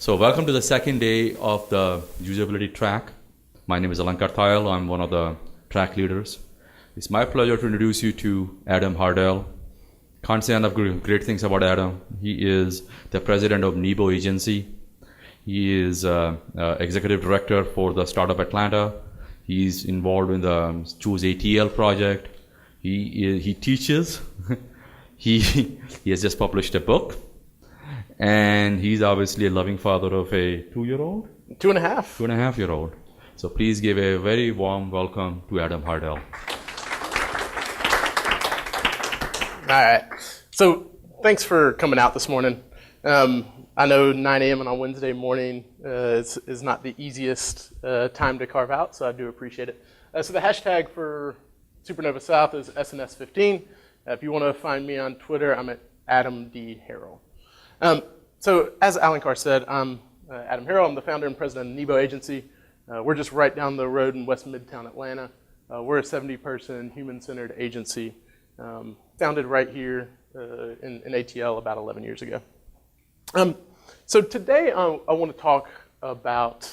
So welcome to the second day of the usability track. My name is Alankar Thayal. I'm one of the track leaders. It's my pleasure to introduce you to Adam Harrell. Can't say enough great things about Adam. He is the president of Nebo agency. He is executive director for the startup Atlanta. He's involved in the Choose ATL project. He teaches. he has just published a book. And he's obviously a loving father of a 2-year-old? 2.5. 2.5-year-old. So please give a very warm welcome to Adam Harrell. All right. So thanks for coming out this morning. I know 9 a.m. on a Wednesday morning is not the easiest time to carve out, so I do appreciate it. So the hashtag for SuperNova South is SNS15. If you want to find me on Twitter, I'm at Adam D. Harrell. So as Alankar said, I'm Adam Harrell. I'm the founder and president of Nebo agency. We're just right down the road in West Midtown Atlanta. We're a 70-person human-centered agency founded right here in ATL about 11 years ago. So today I want to talk about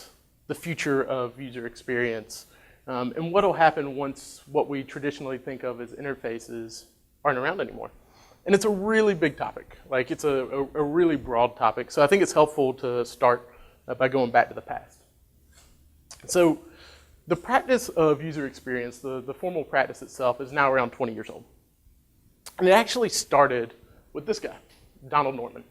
the future of user experience and what will happen once what we traditionally think of as interfaces aren't around anymore. And it's a really big topic. Like, it's a really broad topic. So I think it's helpful to start by going back to the past. So the practice of user experience, the formal practice itself, is now around 20 years old. And it actually started with this guy, Donald Norman.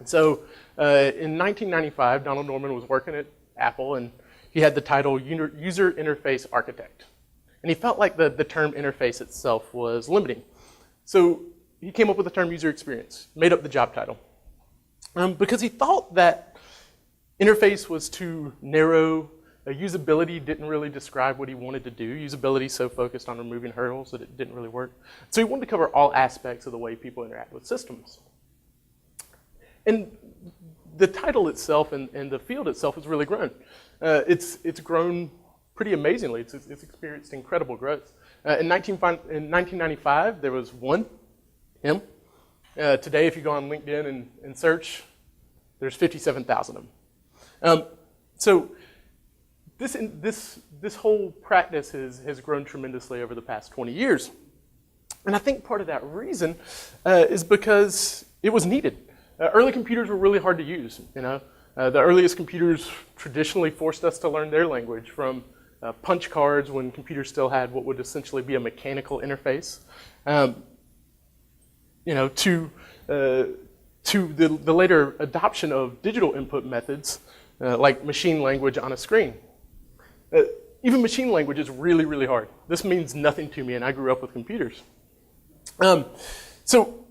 And so in 1995, Donald Norman was working at Apple, and he had the title User Interface Architect. And he felt like the term interface itself was limiting. So he came up with the term user experience, made up the job title. Because he thought that interface was too narrow, usability didn't really describe what he wanted to do. Usability so focused on removing hurdles that it didn't really work. So he wanted to cover all aspects of the way people interact with systems. And the title itself and the field itself has really grown. It's grown pretty amazingly. It's experienced incredible growth. In 1995, there was him. Today, if you go on LinkedIn and search, there's 57,000 of them. So this whole practice has grown tremendously over the past 20 years. And I think part of that reason is because it was needed. Early computers were really hard to use. The earliest computers traditionally forced us to learn their language, from punch cards when computers still had what would essentially be a mechanical interface, to the later adoption of digital input methods like machine language on a screen. Even machine language is really, really hard. This means nothing to me, and I grew up with computers. So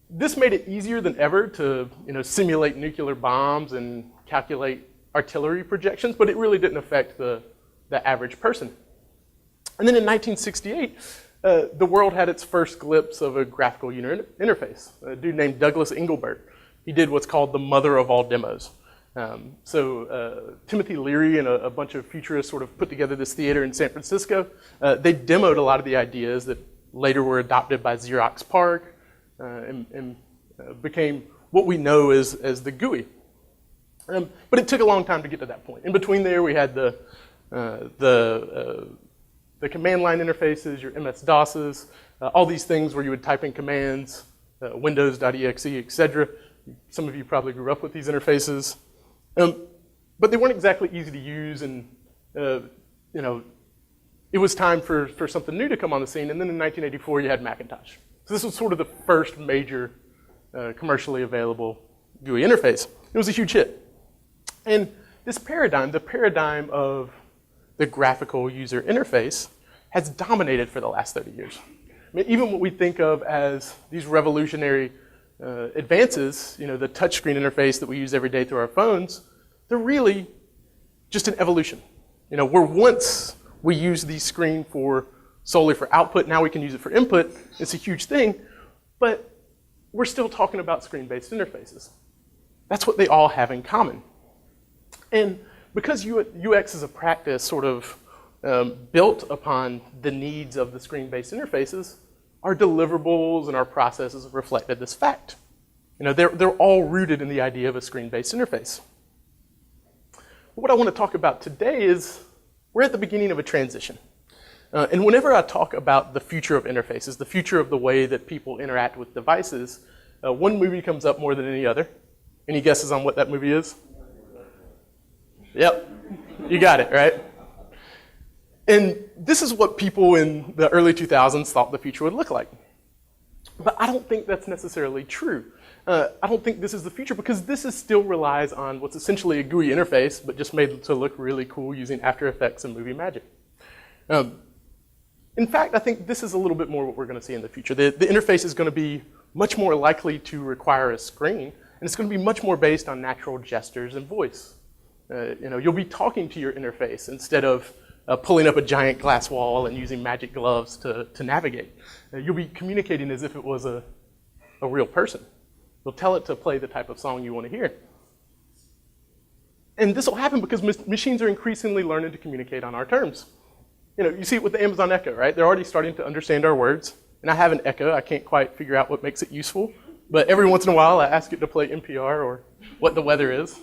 this made it easier than ever to simulate nuclear bombs and calculate artillery projections, but it really didn't affect the average person. And then in 1968, the world had its first glimpse of a graphical user interface. A dude named Douglas Engelbart. He did what's called the mother of all demos. Timothy Leary and a bunch of futurists sort of put together this theater in San Francisco. They demoed a lot of the ideas that later were adopted by Xerox PARC and became what we know as the GUI. But it took a long time to get to that point. In between there, we had the Commandline interfaces, your MS-DOSes, all these things where you would type in commands, Windows.exe, etc. Some of you probably grew up with these interfaces. But they weren't exactly easy to use, and it was time for something new to come on the scene. And then in 1984, you had Macintosh. So this was sort of the first major commercially available GUI interface. It was a huge hit. And this paradigm, the paradigm of the graphical user interface, has dominated for the last 30 years. I mean, even what we think of as these revolutionary advances, the touchscreen interface that we use every day through our phones, they're really just an evolution. Where once we used the screen solely for output, now we can use it for input. It's a huge thing, but we're still talking about screen-based interfaces. That's what they all have in common. And because UX as a practice sort of built upon the needs of the screen-based interfaces, our deliverables and our processes have reflected this fact. They're all rooted in the idea of a screen-based interface. What I want to talk about today is we're at the beginning of a transition. And whenever I talk about the future of interfaces, the future of the way that people interact with devices, one movie comes up more than any other. Any guesses on what that movie is? Yep, you got it, right? And this is what people in the early 2000s thought the future would look like. But I don't think that's necessarily true. I don't think this is the future because this still relies on what's essentially a GUI interface, but just made to look really cool using After Effects and movie magic. In fact, I think this is a little bit more what we're going to see in the future. The interface is going to be much more likely to require a screen, and it's going to be much more based on natural gestures and voice. You'll be talking to your interface instead of pulling up a giant glass wall and using magic gloves to navigate. You'll be communicating as if it was a real person. You'll tell it to play the type of song you want to hear. And this will happen because machines are increasingly learning to communicate on our terms. You see it with the Amazon Echo, right? They're already starting to understand our words. And I have an Echo. I can't quite figure out what makes it useful. But every once in a while, I ask it to play NPR or what the weather is.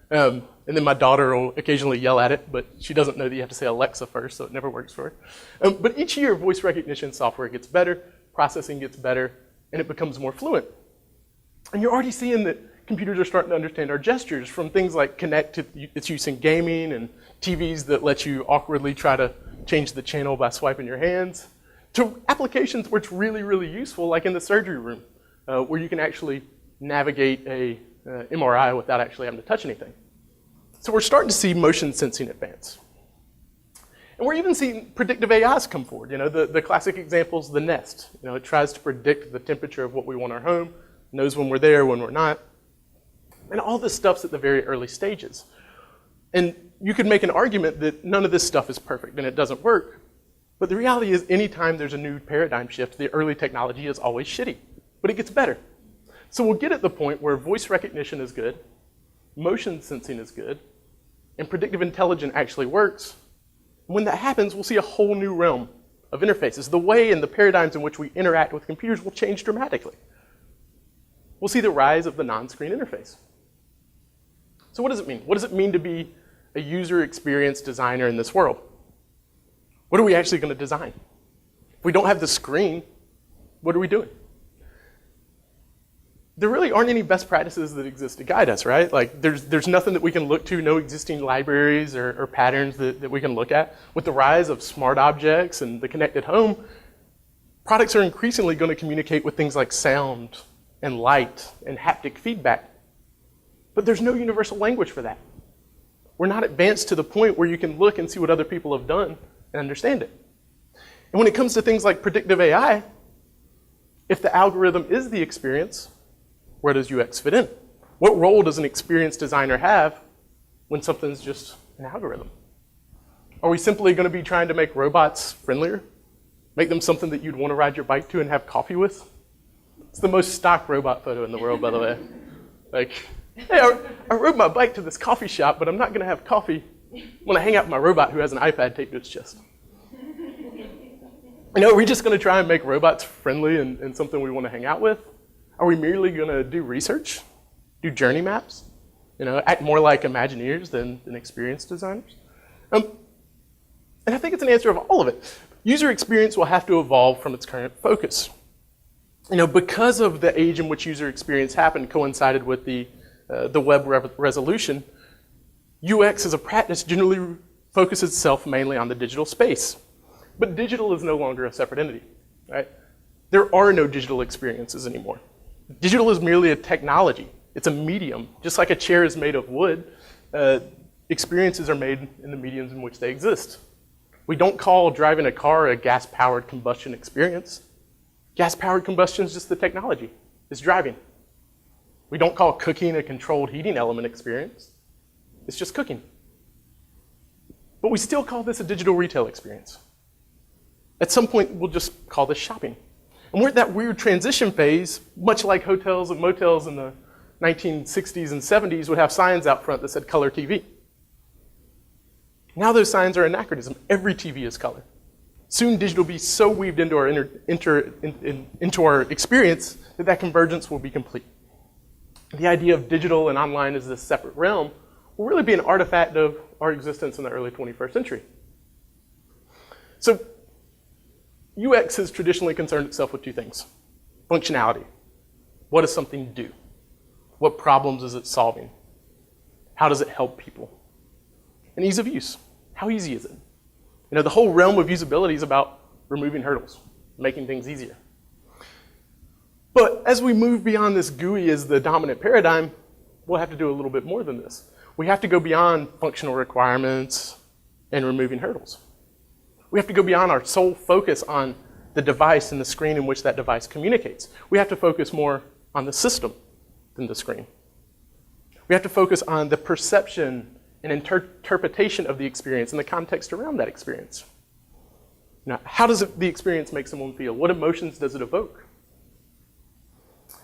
And then my daughter will occasionally yell at it, but she doesn't know that you have to say Alexa first, so it never works for her. But each year, voice recognition software gets better, processing gets better, and it becomes more fluent. And you're already seeing that computers are starting to understand our gestures, from things like Kinect to its use in gaming, and TVs that let you awkwardly try to change the channel by swiping your hands, to applications where it's really, really useful, like in the surgery room, where you can actually navigate a MRI without actually having to touch anything. So we're starting to see motion sensing advance. And we're even seeing predictive AIs come forward. The classic example is the Nest. It tries to predict the temperature of what we want in our home, knows when we're there, when we're not. And all this stuff's at the very early stages. And you could make an argument that none of this stuff is perfect and it doesn't work. But the reality is, anytime there's a new paradigm shift, the early technology is always shitty. But it gets better. So we'll get at the point where voice recognition is good, motion sensing is good, and predictive intelligence actually works. And when that happens, we'll see a whole new realm of interfaces. The way and the paradigms in which we interact with computers will change dramatically. We'll see the rise of the non-screen interface. So what does it mean? What does it mean to be a user experience designer in this world? What are we actually going to design? If we don't have the screen, what are we doing? There really aren't any best practices that exist to guide us, right? Like there's nothing that we can look to, no existing libraries or patterns that we can look at. With the rise of smart objects and the connected home, products are increasingly going to communicate with things like sound and light and haptic feedback. But there's no universal language for that. We're not advanced to the point where you can look and see what other people have done and understand it. And when it comes to things like predictive AI, if the algorithm is the experience, where does UX fit in? What role does an experienced designer have when something's just an algorithm? Are we simply going to be trying to make robots friendlier? Make them something that you'd want to ride your bike to and have coffee with? It's the most stock robot photo in the world, by the way. Like, hey, I rode my bike to this coffee shop, but I'm not going to have coffee when I hang out with my robot who has an iPad taped to its chest. Are we just going to try and make robots friendly and something we want to hang out with? Are we merely going to do research, do journey maps, act more like Imagineers than experienced designers? And I think it's an answer of all of it. User experience will have to evolve from its current focus. Because of the age in which user experience happened coincided with the web resolution, UX as a practice generally focuses itself mainly on the digital space. But digital is no longer a separate entity, right? There are no digital experiences anymore. Digital is merely a technology. It's a medium. Just like a chair is made of wood, experiences are made in the mediums in which they exist. We don't call driving a car a gas-powered combustion experience. Gas-powered combustion is just the technology. It's driving. We don't call cooking a controlled heating element experience. It's just cooking. But we still call this a digital retail experience. At some point, we'll just call this shopping. And we're at that weird transition phase, much like hotels and motels in the 1960s and 70s would have signs out front that said color TV. Now those signs are anachronism. Every TV is color. Soon digital will be so weaved into our into our experience that convergence will be complete. the idea of digital and online as this separate realm will really be an artifact of our existence in the early 21st century. So UX has traditionally concerned itself with two things. Functionality. What does something do? What problems is it solving? How does it help people? And ease of use. How easy is it? You know, the whole realm of usability is about removing hurdles, making things easier. But as we move beyond this GUI as the dominant paradigm, we'll have to do a little bit more than this. We have to go beyond functional requirements and removing hurdles. We have to go beyond our sole focus on the device and the screen in which that device communicates. We have to focus more on the system than the screen. We have to focus on the perception and interpretation of the experience and the context around that experience. Now, how does the experience make someone feel? What emotions does it evoke?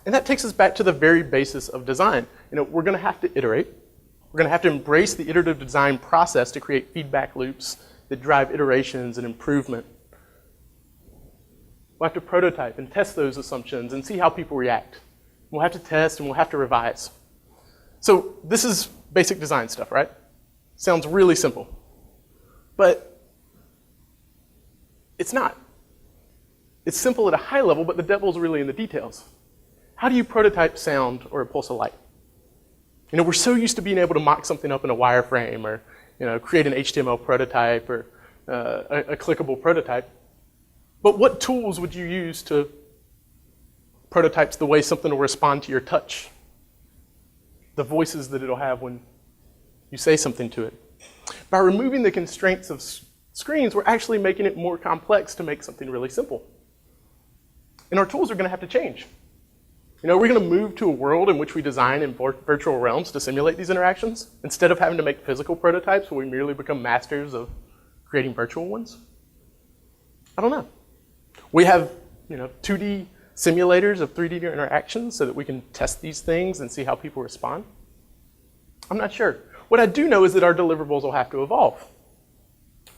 And that takes us back to the very basis of design. You know, we're going to have to iterate. We're going to have to embrace the iterative design process to create feedback loops that drive iterations and improvement. We'll have to prototype and test those assumptions and see how people react. We'll have to test and we'll have to revise. So this is basic design stuff, right? Sounds really simple. But it's not. It's simple at a high level, but the devil's really in the details. How do you prototype sound or a pulse of light? You know, we're so used to being able to mock something up in a wireframe or, you know, create an HTML prototype or a clickable prototype. But what tools would you use to prototype the way something will respond to your touch? The voices that it'll have when you say something to it. By removing the constraints of screens, we're actually making it more complex to make something really simple. And our tools are going to have to change. You know, we're going to move to a world in which we design in virtual realms to simulate these interactions, instead of having to make physical prototypes where we merely become masters of creating virtual ones. I don't know. We have, you know, 2D simulators of 3D interactions so that we can test these things and see how people respond. I'm not sure. What I do know is that our deliverables will have to evolve.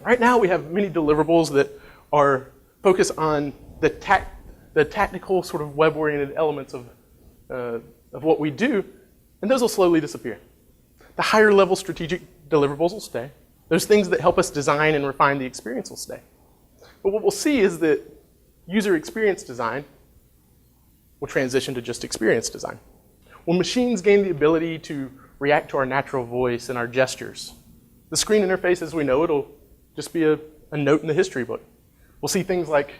Right now we have many deliverables that are focused on the tactical sort of web-oriented elements of what we do, and those will slowly disappear. The higher level strategic deliverables will stay. Those things that help us design and refine the experience will stay. But what we'll see is that user experience design will transition to just experience design. When machines gain the ability to react to our natural voice and our gestures, the screen interface as we know it will just be a note in the history book. We'll see things like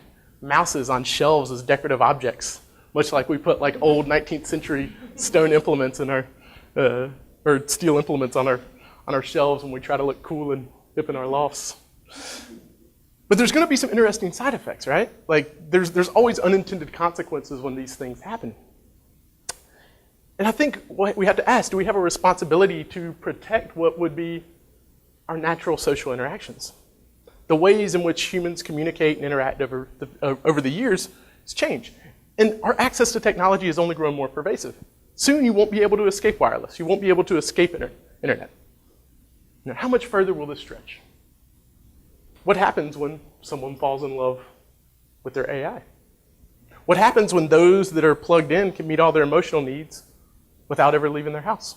mouses on shelves as decorative objects, much like we put like old 19th century stone implements in our, or steel implements on our shelves when we try to look cool and hip in our lofts. But there's going to be some interesting side effects, right? Like there's always unintended consequences when these things happen. And I think what we have to ask, do we have a responsibility to protect what would be our natural social interactions? The ways in which humans communicate and interact over the years has changed. And our access to technology has only grown more pervasive. Soon you won't be able to escape wireless. You won't be able to escape internet. Now, how much further will this stretch? What happens when someone falls in love with their AI? What happens when those that are plugged in can meet all their emotional needs without ever leaving their house?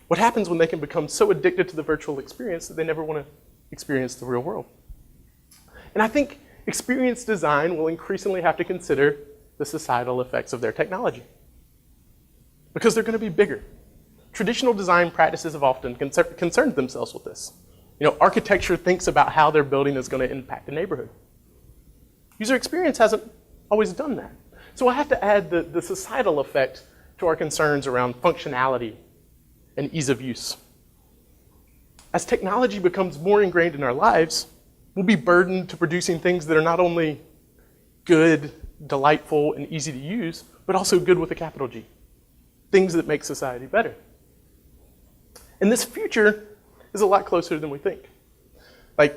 What happens when they can become so addicted to the virtual experience that they never want to experience the real world? And I think experience design will increasingly have to consider the societal effects of their technology, because they're going to be bigger. Traditional design practices have often concerned themselves with this. You know, architecture thinks about how their building is going to impact a neighborhood. User experience hasn't always done that. So I have to add the societal effect to our concerns around functionality and ease of use. As technology becomes more ingrained in our lives, we'll be burdened to producing things that are not only good, delightful, and easy to use, but also good with a capital G. Things that make society better. And this future is a lot closer than we think. Like,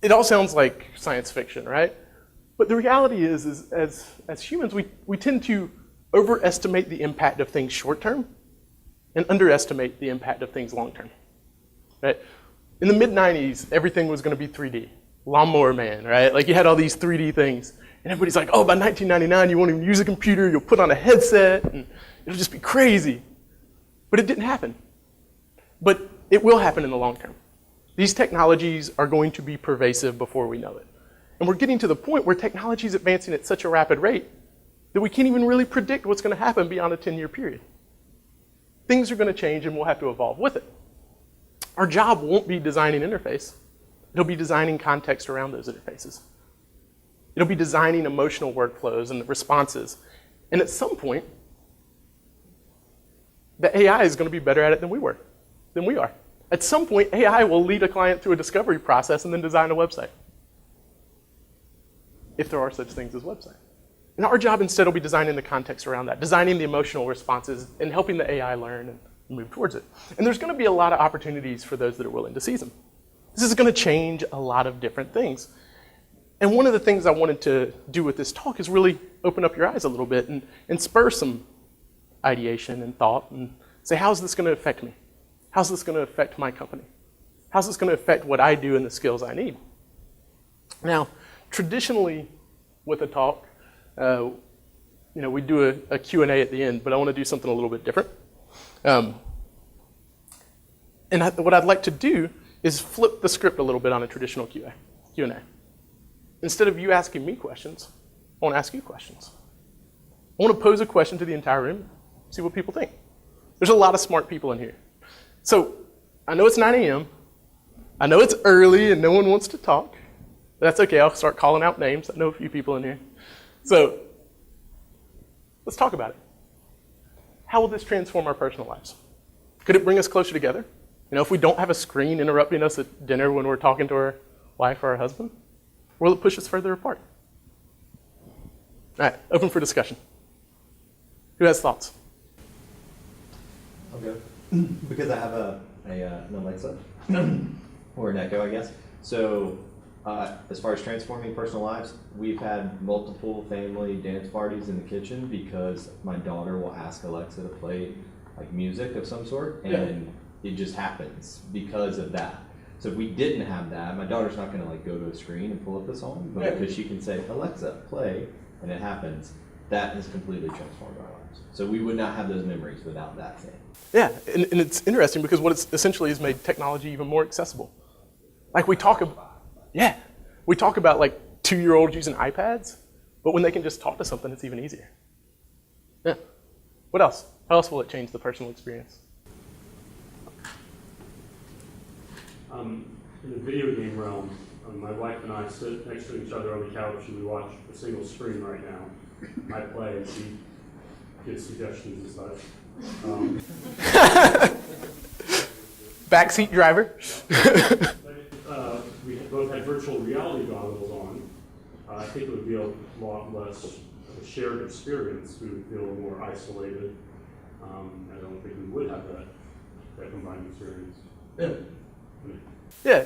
it all sounds like science fiction, right? But the reality is as humans, we tend to overestimate the impact of things short-term and underestimate the impact of things long-term. Right? In the mid-90s, everything was going to be 3D. Lawnmower Man, right? Like you had all these 3D things. And everybody's like, oh, by 1999, you won't even use a computer, you'll put on a headset, and it'll just be crazy. But it didn't happen. But it will happen in the long term. These technologies are going to be pervasive before we know it. And we're getting to the point where technology is advancing at such a rapid rate that we can't even really predict what's going to happen beyond a 10-year period. Things are going to change and we'll have to evolve with it. Our job won't be designing interface. It'll be designing context around those interfaces. It'll be designing emotional workflows and responses. And at some point, the AI is going to be better at it than we are. At some point, AI will lead a client through a discovery process and then design a website. If there are such things as websites. And our job instead will be designing the context around that, designing the emotional responses and helping the AI learn and move towards it. And there's going to be a lot of opportunities for those that are willing to seize them. This is going to change a lot of different things. And one of the things I wanted to do with this talk is really open up your eyes a little bit and spur some ideation and thought and say, how's this going to affect me? How's this going to affect my company? How's this going to affect what I do and the skills I need? Now, traditionally with a talk, we do a Q&A at the end, but I want to do something a little bit different. What I'd like to do is flip the script a little bit on a traditional Q&A. Instead of you asking me questions, I want to ask you questions. I want to pose a question to the entire room, see what people think. There's a lot of smart people in here. So I know it's 9 a.m. I know it's early and no one wants to talk. But that's okay, I'll start calling out names. I know a few people in here. So let's talk about it. How will this transform our personal lives? Could it bring us closer together? If we don't have a screen interrupting us at dinner when we're talking to our wife or our husband, or will it push us further apart? All right, open for discussion. Who has thoughts? I'll go. Because I have an Alexa, or an Echo, I guess. So as far as transforming personal lives, we've had multiple family dance parties in the kitchen because my daughter will ask Alexa to play like music of some sort, and it just happens because of that. So if we didn't have that, my daughter's not going to like go to a screen and pull up the song, but because she can say, Alexa, play, and it happens, that has completely transformed our lives. So we would not have those memories without that thing. Yeah, and it's interesting because what it's essentially has made technology even more accessible. Like we talk about like 2-year-olds using iPads, but when they can just talk to something, it's even easier. Yeah. What else? How else will it change the personal experience? In the video game realm, my wife and I sit next to each other on the couch and we watch a single screen right now. I play and she gives suggestions and such. Backseat driver. We both had virtual reality goggles on. I think it would be a lot less of a shared experience. We would feel more isolated. I don't think we would have that combined experience. Yeah,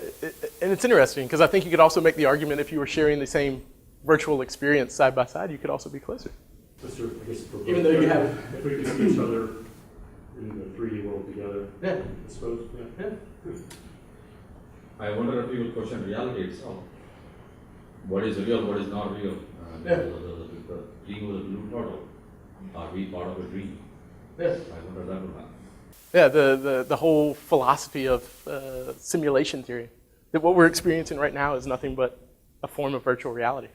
and it's interesting because I think you could also make the argument if you were sharing the same virtual experience side by side, you could also be closer. That's true. I guess Even though you have, if we could see each other in the 3D world together, yeah, I suppose. Yeah. I wonder if you will question reality itself. What is real, what is not real? The dream was a blue turtle. Are we part of a dream? Yeah. I wonder that will happen. Yeah, the whole philosophy of simulation theory, that what we're experiencing right now is nothing but a form of virtual reality.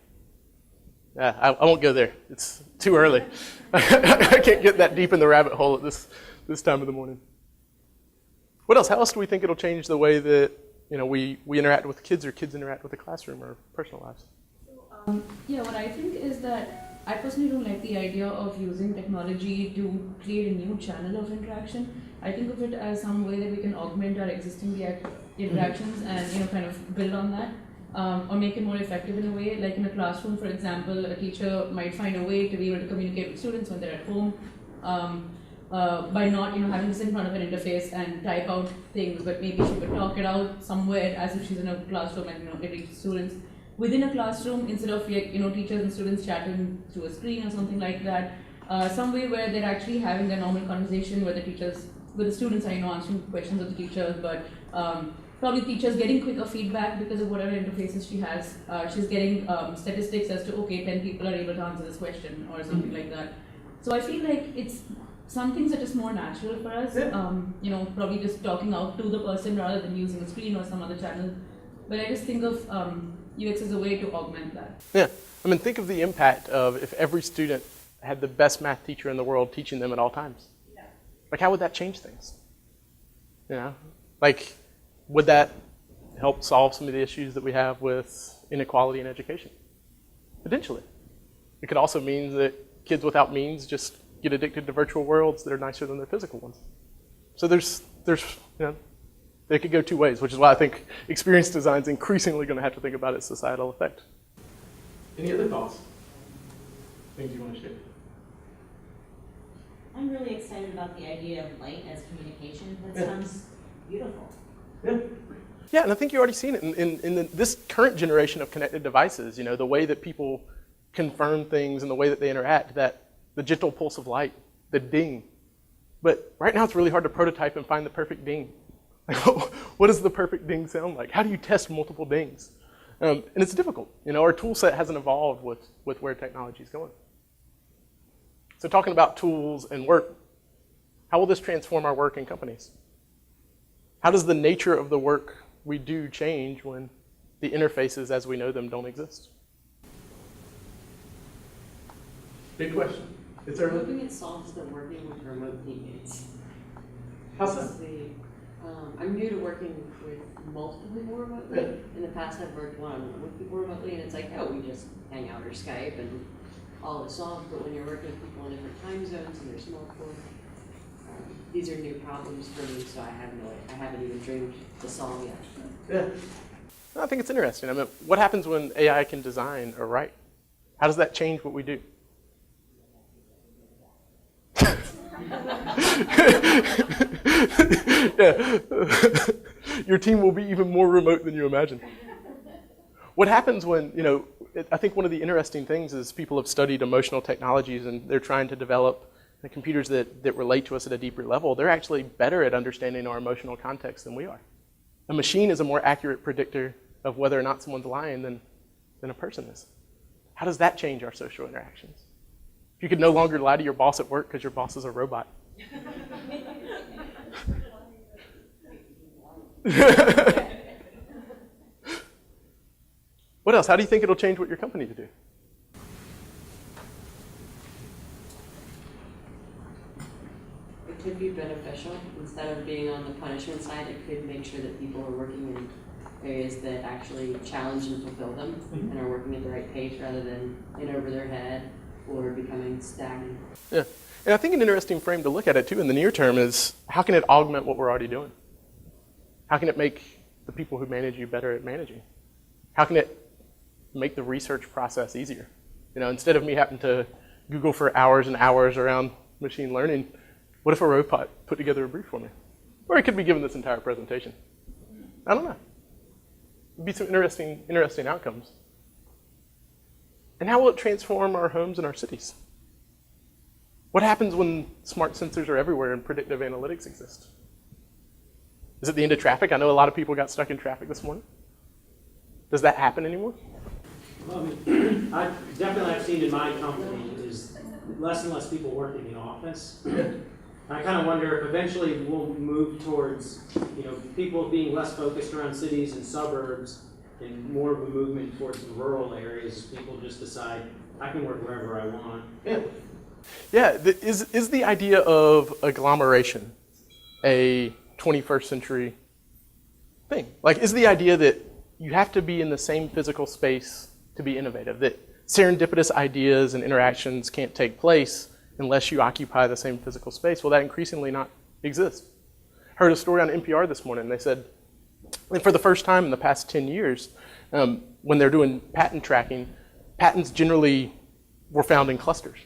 Yeah, I won't go there. It's too early. I can't get that deep in the rabbit hole at this time of the morning. What else? How else do we think it'll change the way that we interact with kids or kids interact with the classroom or personal lives? What I think is that I personally don't like the idea of using technology to create a new channel of interaction. I think of it as some way that we can augment our existing interactions and kind of build on that, or make it more effective in a way. Like in a classroom, for example, a teacher might find a way to be able to communicate with students when they're at home by not having to sit in front of an interface and type out things, but maybe she could talk it out somewhere as if she's in a classroom and it reaches students. Within a classroom, instead of teachers and students chatting through a screen or something like that, some way where they're actually having a normal conversation where the students are answering questions of the teachers, but probably teachers getting quicker feedback because of whatever interfaces she has. She's getting statistics as to, okay, 10 people are able to answer this question or something like that. So I feel like it's some things are just more natural for us. Probably just talking out to the person rather than using a screen or some other channel. But I just think of UX as a way to augment that. Yeah, I mean, think of the impact of if every student had the best math teacher in the world teaching them at all times. Yeah. Like, how would that change things? Like, would that help solve some of the issues that we have with inequality in education? Potentially. It could also mean that kids without means just get addicted to virtual worlds that are nicer than their physical ones. So they could go two ways, which is why I think experience design is increasingly going to have to think about its societal effect. Any other thoughts? Things you want to share? I'm really excited about the idea of light as communication. That sounds beautiful. Yeah, and I think you've already seen it in this current generation of connected devices, the way that people confirm things and the way that they interact, the gentle pulse of light, the ding. But right now it's really hard to prototype and find the perfect ding. Like, what does the perfect ding sound like? How do you test multiple dings? And it's difficult. Our tool set hasn't evolved with where technology is going. So talking about tools and work, how will this transform our work in companies? How does the nature of the work we do change when the interfaces as we know them don't exist? Big question. It's early. Hoping it solves the working with remote teammates. How's that? I'm new to working with multiple people remotely. Yeah. In the past, I've worked one-on-one with people remotely, and it's like, oh, we just hang out or Skype, and all is solved. But when you're working with people in different time zones and there's multiple, these are new problems for me. So I haven't even dreamed to solve yet. Yeah. I think it's interesting. I mean, what happens when AI can design or write? How does that change what we do? Yeah. Your team will be even more remote than you imagine. What happens when, I think one of the interesting things is people have studied emotional technologies and they're trying to develop the computers that relate to us at a deeper level. They're actually better at understanding our emotional context than we are. A machine is a more accurate predictor of whether or not someone's lying than a person is. How does that change our social interactions? If you could no longer lie to your boss at work because your boss is a robot. What else? How do you think it'll change what your company to do? It could be beneficial. Instead of being on the punishment side, it could make sure that people are working in areas that actually challenge and fulfill them and are working at the right pace rather than in over their head or becoming stagnant. Yeah. And I think an interesting frame to look at it too in the near term is how can it augment what we're already doing? How can it make the people who manage you better at managing? How can it make the research process easier? Instead of me having to Google for hours and hours around machine learning, what if a robot put together a brief for me? Or it could be given this entire presentation. I don't know. It'd be some interesting outcomes. And how will it transform our homes and our cities? What happens when smart sensors are everywhere and predictive analytics exist? Is it the end of traffic? I know a lot of people got stuck in traffic this morning. Does that happen anymore? Well, I definitely I've seen in my company is less and less people working in office. I kind of wonder if eventually we'll move towards, people being less focused around cities and suburbs and more of a movement towards the rural areas. People just decide, I can work wherever I want. Yeah, is the idea of agglomeration a 21st century thing? Like, is the idea that you have to be in the same physical space to be innovative, that serendipitous ideas and interactions can't take place unless you occupy the same physical space? Will that increasingly not exist? Heard a story on NPR this morning. They said, for the first time in the past 10 years, when they're doing patent tracking, patents generally were found in clusters.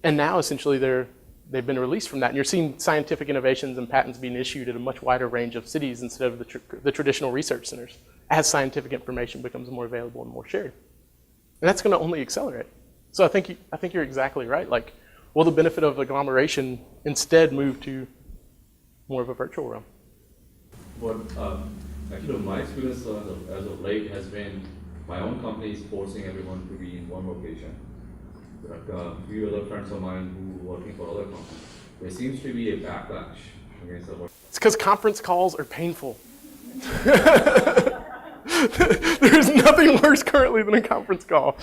And now, essentially, they've been released from that. And you're seeing scientific innovations and patents being issued at a much wider range of cities instead of the traditional research centers as scientific information becomes more available and more shared. And that's going to only accelerate. So I think you're exactly right. Like, will the benefit of agglomeration instead move to more of a virtual realm? What Actually, my experience as of late has been my own company is forcing everyone to be in one location. But a few other friends of mine who are working for other companies, there seems to be a backlash against the work. It's because conference calls are painful. There's nothing worse currently than a conference call.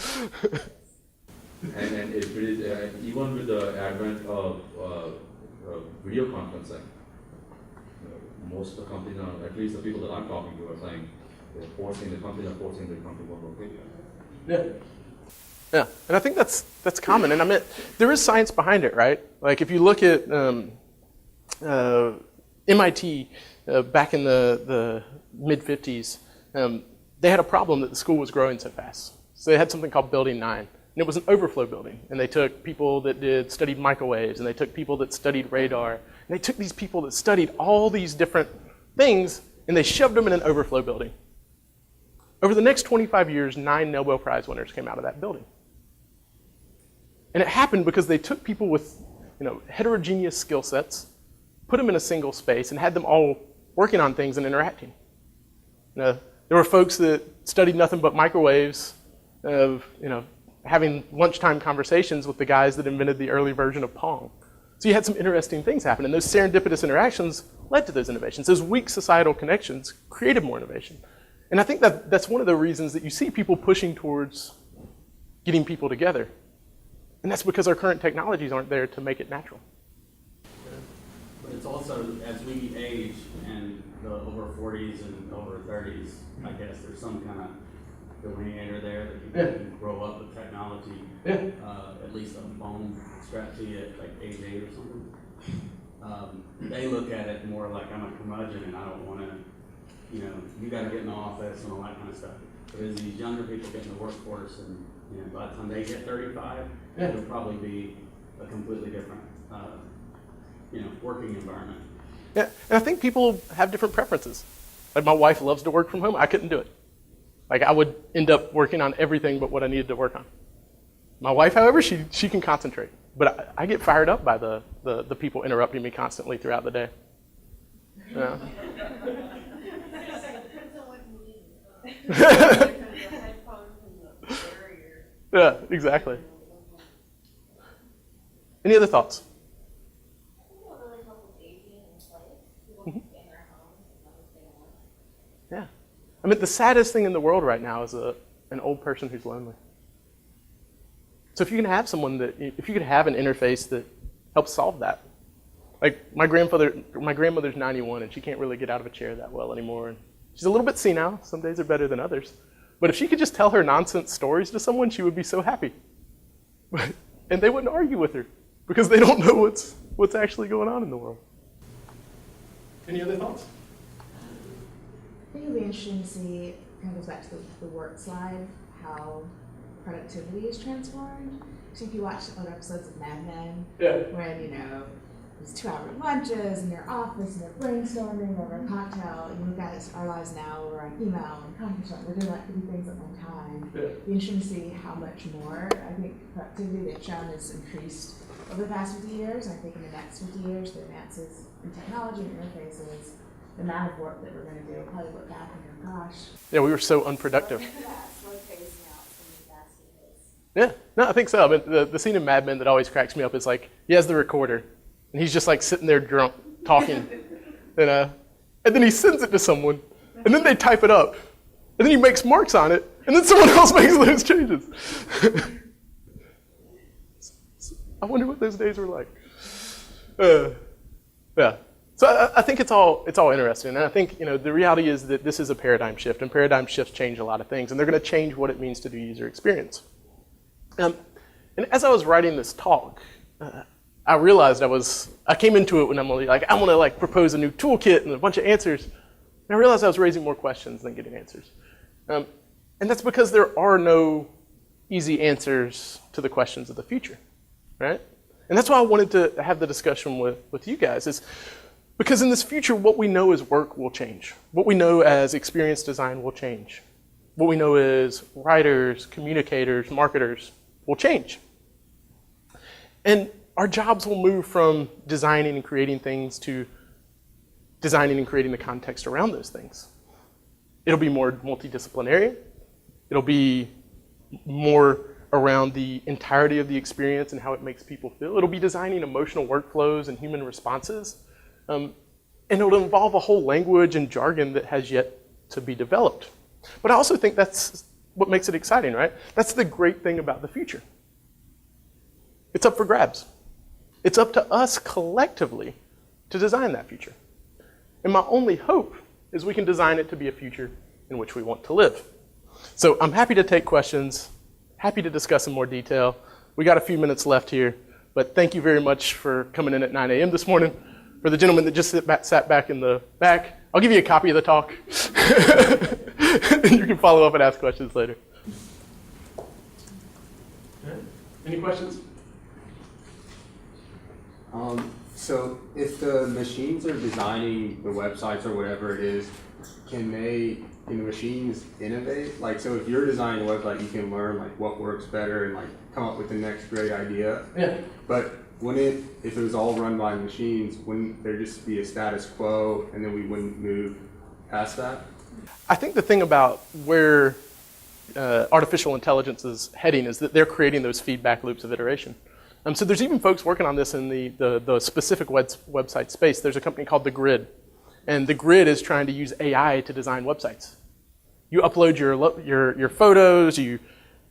And it is, even with the advent of video conferencing, most of the companies, at least the people that I'm talking to, are saying they're forcing the companies to come to one location. Yeah, and I think that's common. And I mean, there is science behind it, right? Like if you look at MIT back in the mid-50s, they had a problem that the school was growing so fast. So they had something called Building 9. And it was an overflow building. And they took people that studied microwaves, and they took people that studied radar. And they took these people that studied all these different things, and they shoved them in an overflow building. Over the next 25 years, 9 Nobel Prize winners came out of that building. And it happened because they took people with heterogeneous skill sets, put them in a single space, and had them all working on things and interacting. There were folks that studied nothing but microwaves, having lunchtime conversations with the guys that invented the early version of Pong. So you had some interesting things happen, and those serendipitous interactions led to those innovations. Those weak societal connections created more innovation. And I think that's one of the reasons that you see people pushing towards getting people together. And that's because our current technologies aren't there to make it natural. But it's also, as we age and the over 40s and over 30s, I guess there's some kind of delineator there that people can grow up with technology, at least a phone strapped to you at like age 8 or something. They look at it more like I'm a curmudgeon and I don't want to, you got to get in the office and all that kind of stuff. But as these younger people get in the workforce and by the time they get 35, it'll probably be a completely different, working environment. Yeah, and I think people have different preferences. Like my wife loves to work from home. I couldn't do it. Like I would end up working on everything but what I needed to work on. My wife, however, she can concentrate. But I get fired up by the people interrupting me constantly throughout the day. Yeah. Yeah, exactly. Any other thoughts? Yeah. I mean, the saddest thing in the world right now is an old person who's lonely. So if you can have if you could have an interface that helps solve that. Like my grandmother's 91 and she can't really get out of a chair that well anymore. And she's a little bit senile. Some days are better than others. But if she could just tell her nonsense stories to someone, she would be so happy. And they wouldn't argue with her because they don't know what's actually going on in the world. Any other thoughts? I think it'll be interesting to see, it kind of goes back to the work slide, how productivity is transformed. So if you watch other episodes of Mad Men, when, there's 2-hour lunches in your office and they're brainstorming over a cocktail, and you look at our lives now, we're on email and conference, we're doing like 50 things at one time. It'll be interesting to see how much more. I think productivity they've shown has increased over the past 50 years. I think in the next 50 years, the advances in technology and interfaces, the amount of work that we're going to do, we'll probably look back and go, gosh. Yeah, we were so unproductive. Yeah, Yeah, no, I think so. I mean, the scene in Mad Men that always cracks me up is like, he has the recorder, and he's just like sitting there drunk, talking, and then he sends it to someone, and then they type it up, and then he makes marks on it, and then someone else makes those changes. I wonder what those days were like. Yeah. So I think it's all interesting, and I think the reality is that this is a paradigm shift, and paradigm shifts change a lot of things, and they're going to change what it means to do user experience. And as I was writing this talk, I realized I came into it when I'm like, I want to like propose a new toolkit and a bunch of answers, and I realized I was raising more questions than getting answers, and that's because there are no easy answers to the questions of the future, right? And that's why I wanted to have the discussion with you guys is. Because in this future, what we know as work will change. What we know as experience design will change. What we know as writers, communicators, marketers will change. And our jobs will move from designing and creating things to designing and creating the context around those things. It'll be more multidisciplinary. It'll be more around the entirety of the experience and how it makes people feel. It'll be designing emotional workflows and human responses. And it'll involve a whole language and jargon that has yet to be developed. But I also think that's what makes it exciting, right? That's the great thing about the future. It's up for grabs. It's up to us collectively to design that future. And my only hope is we can design it to be a future in which we want to live. So I'm happy to take questions, happy to discuss in more detail. We got a few minutes left here, but thank you very much for coming in at 9 a.m. this morning. For the gentleman that just sat back in the back, I'll give you a copy of the talk. And you can follow up and ask questions later. Any questions? So if the machines are designing the websites or whatever it is, can the machines innovate? Like, so if you're designing a website, you can learn like what works better and like come up with the next great idea. Yeah. But if it was all run by machines, wouldn't there just be a status quo and then we wouldn't move past that? I think the thing about where artificial intelligence is heading is that they're creating those feedback loops of iteration. So there's even folks working on this in the specific website space. There's a company called The Grid. And The Grid is trying to use AI to design websites. You upload your photos, you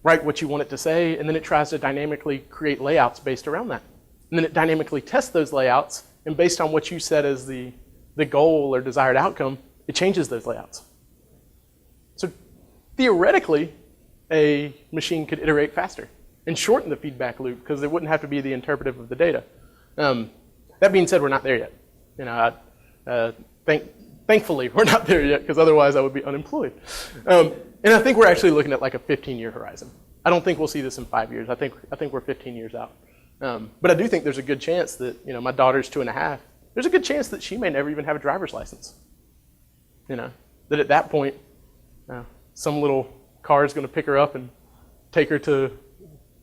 write what you want it to say, and then it tries to dynamically create layouts based around that. And then it dynamically tests those layouts, and based on what you set as the goal or desired outcome, it changes those layouts. So theoretically, a machine could iterate faster and shorten the feedback loop because it wouldn't have to be the interpretive of the data. That being said, we're not there yet. You know, thankfully, we're not there yet because otherwise I would be unemployed. And I think we're actually looking at like a 15-year horizon. I don't think we'll see this in 5 years. I think we're 15 years out. But I do think there's a good chance that, you know, my daughter's 2.5. There's a good chance that she may never even have a driver's license. You know, that at that point, some little car is going to pick her up and take her to,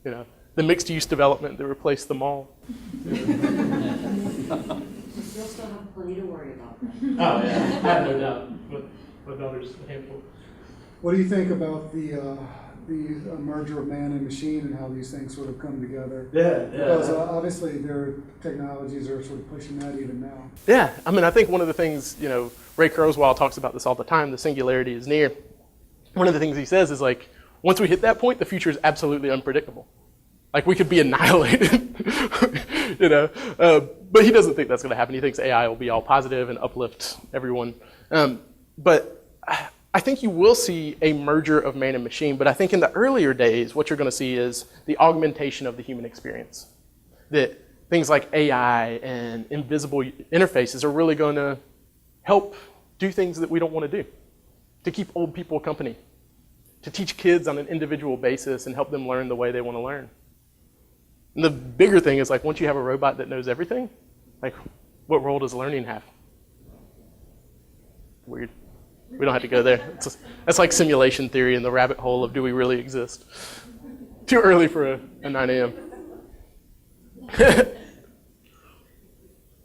you know, the mixed-use development that replaced the mall. You'll still have plenty to worry about. Oh, yeah, I have no doubt. My daughter's a handful. What do you think about the merger of man and machine and how these things sort of come together? Yeah. Because obviously their technologies are sort of pushing that even now. Yeah, I mean, I think one of the things, you know, Ray Kurzweil talks about this all the time, the singularity is near. One of the things he says is like, once we hit that point, the future is absolutely unpredictable. Like we could be annihilated, you know. But he doesn't think that's going to happen. He thinks AI will be all positive and uplift everyone. But I think you will see a merger of man and machine. But I think in the earlier days, what you're going to see is the augmentation of the human experience. That things like AI and invisible interfaces are really going to help do things that we don't want to do. To keep old people company. To teach kids on an individual basis and help them learn the way they want to learn. And the bigger thing is like once you have a robot that knows everything, like what role does learning have? Weird. We don't have to go there. That's like simulation theory and the rabbit hole of do we really exist? Too early for a 9 a.m.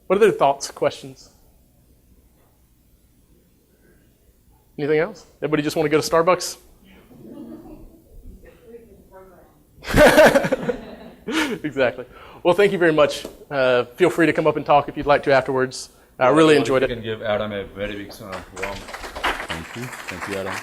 What are their thoughts, questions? Anything else? Everybody just want to go to Starbucks? Exactly. Well, thank you very much. Feel free to come up and talk if you'd like to afterwards. I really enjoyed it. You can give Adam a very big warm thank you. Thank you, Adam.